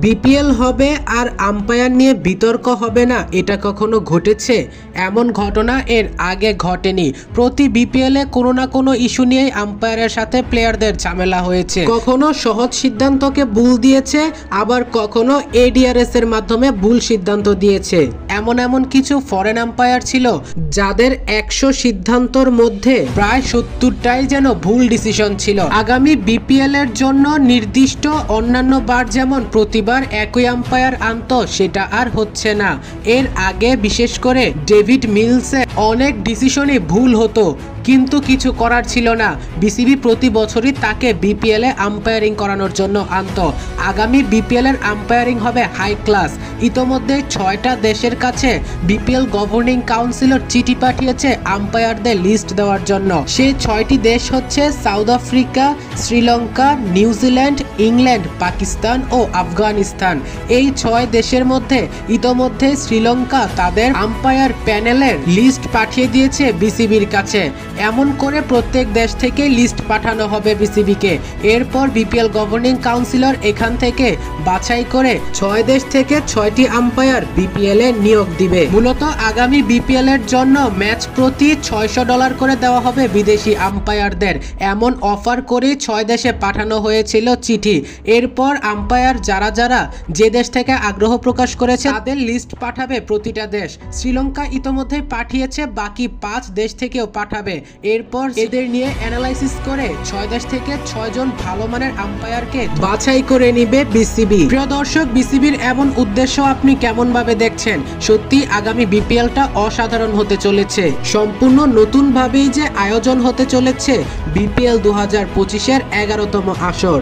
BPL হবে আর umpire নিয়ে বিতর্ক হবে না, এটা কখনো ঘটেছে? এমন ঘটনা এর আগে ঘটেনি। প্রতি বিপিএলে কোনো না কোনো ইস্যু নিয়েই আম্পায়ারের সাথে প্লেয়ারদের ঝামেলা হয়েছে। কখনো সহজ সিদ্ধান্তকে ভুল দিয়েছে, আবার কখনো এডিআরএস এর মাধ্যমে ভুল সিদ্ধান্ত দিয়েছে। এমন কিছু ফরেন আম্পায়ার ছিল যাদের 100 সিদ্ধান্তর মধ্যে প্রায় 70টাই যেন ভুল ডিসিশন ছিল। আগামী বিপিএল এর জন্য নির্দিষ্ট অন্যান্য বার যেমন প্রতিবার একই আম্পায়ার আনতো, সেটা আর হচ্ছে না। এর আগে বিশেষ করে ডেভিড মিলসে অনেক ডিসিশনই ভুল হতো, কিন্তু কিছু করার ছিল না। বিসিবি প্রতি বছরই তাকে বিপিএল এ আম্পায়ারিং করানোর জন্য আনতো। আগামী বিপিএল এর আম্পায়ারিং হবে হাই ক্লাস। ইতোমধ্যে 6টা দেশের কাছে বিপিএল গভর্নিং কাউন্সিলর চিঠি পাঠিয়েছে আম্পায়ারদের লিস্ট দেওয়ার জন্য। সেই 6টি দেশ হচ্ছে South Africa, Sri Lanka, New Zealand, England, Pakistan ও আফগানিস্তান। এই 6 দেশের মধ্যে ইতোমধ্যে শ্রীলঙ্কা তাদের আম্পায়ার প্যানেলের লিস্ট পাঠিয়ে দিয়েছে বিসিবির কাছে। এমন করে প্রত্যেক দেশ থেকে লিস্ট পাঠানো হবে বিসিবিকে। এরপর বিপিএল গভর্নিং কাউন্সিলর এখান থেকে বাছাই করে 6 দেশ থেকে 6টি আম্পায়ার বিপিএল এ নিয়োগ দিবে। মূলত আগামী বিপিএল এর জন্য ম্যাচ প্রতি $600 করে দেওয়া হবে বিদেশি আম্পায়ারদের। এমন অফার করে 6 দেশে পাঠানো হয়েছিল চিঠি। এরপর আম্পায়ার যারা যে দেশ থেকে আগ্রহ প্রকাশ করেছে তাদের লিস্ট পাঠাবে প্রতিটা দেশ। শ্রীলঙ্কা ইতোমধ্যে পাঠিয়েছে, বাকি 5 দেশ থেকেও পাঠাবে। এরপর এদের নিয়ে অ্যানালাইসিস করে 6 দেশ থেকে 6 জন ভালো মানের আম্পায়ারকে বাছাই করে নিবে বিসিবি। প্রিয় দর্শক, বিসিবির এমন উদ্দেশ্য আপনি কেমন ভাবে দেখছেন? সত্যি আগামী বিপিএলটা অসাধারণ হতে চলেছে। সম্পূর্ণ নতুন ভাবেই যে আয়োজন হতে চলেছে বিপিএল 2025-এর 11তম আসর।